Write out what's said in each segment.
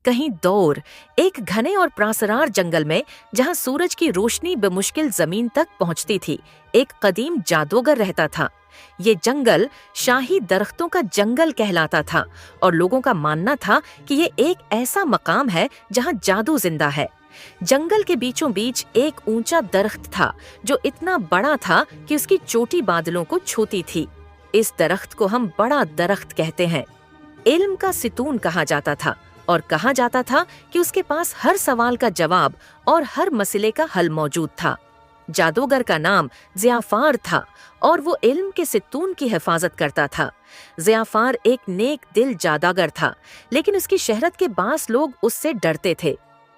कहीं दौर, एक घने और प्रासरार जंगल में जहां सूरज की रोशनी बेमुश्किल जमीन तक पहुंचती थी, एक कदीम जादूगर रहता था। ये जंगल शाही दरख्तों का जंगल कहलाता था और लोगों का मानना था कि ये एक ऐसा मकाम है जहां जादू जिंदा है। जंगल के बीचों बीच एक ऊंचा दरख्त था जो इतना बड़ा था कि उसकी चोटी बादलों को छूती थी। इस दरख्त को हम बड़ा दरख्त कहते हैं। इल्म का सितून कहा जाता था और कहा जाता था कि उसके पास हर सवाल का जवाब और हर मसले का हल मौजूद था। जादूगर का नाम ज़ियाफ़ार था और वो इल्म के सितून की हिफाजत करता था। ज़ियाफ़ार एक नेक दिल जादूगर था, लेकिन उसकी शहरत के बास लोग उससे डरते थे।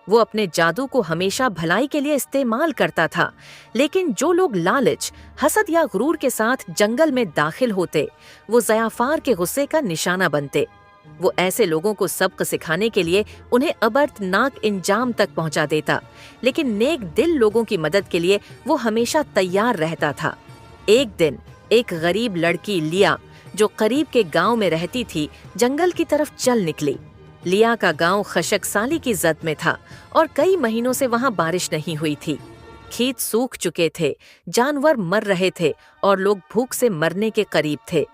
वो अपने जादू को हमेशा भलाई के लिए इस्तेमाल करता था, लेकिन जो लोग लालच, हसद या गुरूर के साथ जंगल में दाखिल होते, वो ज़ियाफ़ार के गुस्से का निशाना बनते। वो ऐसे लोगों को सबक सिखाने के लिए उन्हें अबरतनाक इंजाम तक पहुंचा देता, लेकिन नेक दिल लोगों की मदद के लिए वो हमेशा तैयार रहता था। एक दिन एक गरीब लड़की लिया, जो करीब के गांव में रहती थी, जंगल की तरफ चल निकली। लिया का गांव खशक साली की जद में था और कई महीनों से वहां बारिश नहीं हुई थी। खेत सूख चुके थे, जानवर मर रहे थे और लोग भूख से मरने के करीब थे।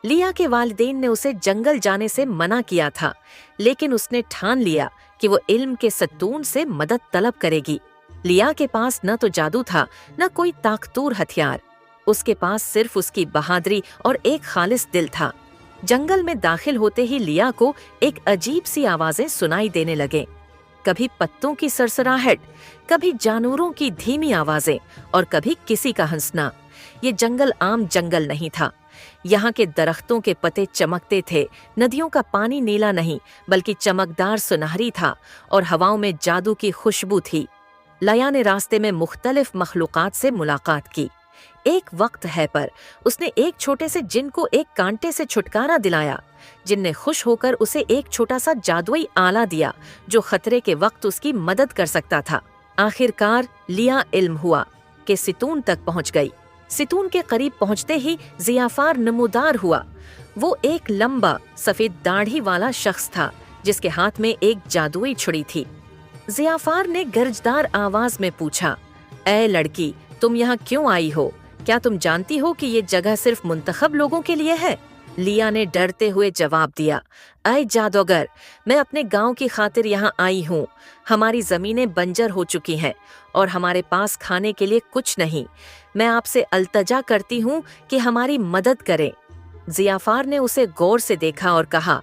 लिया के वालिदैन ने उसे जंगल जाने से मना किया था, लेकिन उसने ठान लिया कि वो इल्म के सतून से मदद तलब करेगी। लिया के पास न तो जादू था, न कोई ताकतूर हथियार। उसके पास सिर्फ उसकी बहादुरी और एक खालिस दिल था। जंगल में दाखिल होते ही लिया को एक अजीब सी आवाजें सुनाई देने लगे। कभी पत्तों की सरसराहट, कभी जानवरों की धीमी आवाजें और कभी किसी का हंसना। ये जंगल आम जंगल नहीं था। यहाँ के दरख्तों के पत्ते चमकते थे, नदियों का पानी नीला नहीं बल्कि चमकदार सुनहरी था और हवाओं में जादू की खुशबू थी। लिया ने रास्ते में मुख्तलिफ मखलूकात से मुलाकात की। एक वक्त है पर उसने एक छोटे से जिन को एक कांटे से छुटकारा दिलाया। जिन ने खुश होकर उसे एक छोटा सा जादुई आला दिया जो खतरे के वक्त उसकी मदद कर सकता था। आखिरकार लिया इल्म हुआ कि सितून तक पहुंच गई। सितून के करीब पहुंचते ही ज़ियाफ़ार नमूदार हुआ। वो एक लंबा सफेद दाढ़ी वाला शख्स था जिसके हाथ में एक जादुई छुरी थी। ज़ियाफ़ार ने गर्जदार आवाज में पूछा, ऐ लड़की, तुम यहाँ क्यों आई हो? क्या तुम जानती हो कि ये जगह सिर्फ मुंतखब लोगों के लिए है? लिया ने डरते हुए जवाब दिया, ऐ जादूगर, मैं अपने गांव की खातिर यहाँ आई हूँ। हमारी जमीनें बंजर हो चुकी हैं और हमारे पास खाने के लिए कुछ नहीं। मैं आपसे अल्तजा करती हूँ कि हमारी मदद करें। ज़ियाफ़ार ने उसे गौर से देखा और कहा,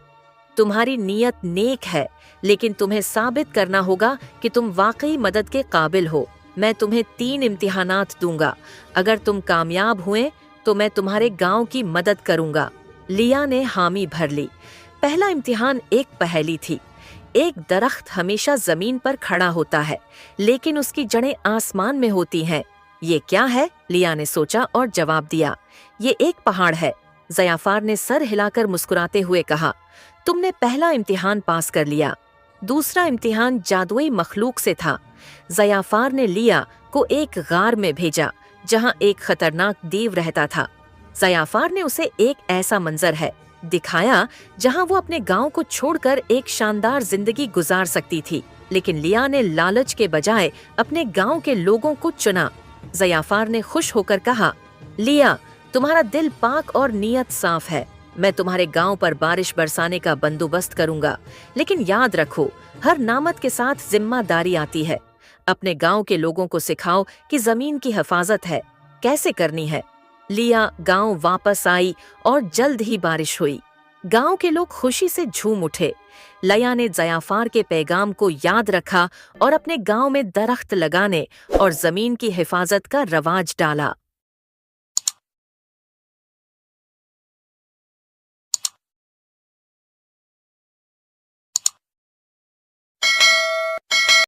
तुम्हारी नीयत नेक है, लेकिन तुम्हें साबित करना होगा कि तुम वाकई मदद के काबिल हो। मैं तुम्हें 3 इम्तिहानात दूंगा। अगर तुम कामयाब हुए तो मैं तुम्हारे गांव की मदद करूंगा। लिया ने हामी भर ली। पहला इम्तिहान एक पहेली थी। एक दरख्त हमेशा जमीन पर खड़ा होता है, लेकिन उसकी जड़ें आसमान में होती हैं। ये क्या है? लिया ने सोचा और जवाब दिया, ये एक पहाड़ है। ज़ियाफ़ार ने सर हिलाकर मुस्कुराते हुए कहा, तुमने पहला इम्तिहान पास कर लिया। दूसरा इम्तिहान जादुई मखलूक से था। ज़ियाफ़ार ने लिया को एक गार में भेजा जहां एक खतरनाक देव रहता था। ज़ियाफ़ार ने उसे एक ऐसा मंजर है दिखाया जहां वो अपने गांव को छोड़कर एक शानदार जिंदगी गुजार सकती थी, लेकिन लिया ने लालच के बजाय अपने गांव के लोगों को चुना। ज़ियाफ़ार ने खुश होकर कहा, लिया, तुम्हारा दिल पाक और नीयत साफ है। मैं तुम्हारे गांव पर बारिश बरसाने का बंदोबस्त करूंगा, लेकिन याद रखो, हर नामत के साथ जिम्मेदारी आती है। अपने गांव के लोगों को सिखाओ कि जमीन की हिफाजत है कैसे करनी है। लिया गांव वापस आई और जल्द ही बारिश हुई। गांव के लोग खुशी से झूम उठे। लिया ने ज़ियाफ़ार के पैगाम को याद रखा और अपने गांव में दरख्त लगाने और जमीन की हिफाजत का रवाज डाला।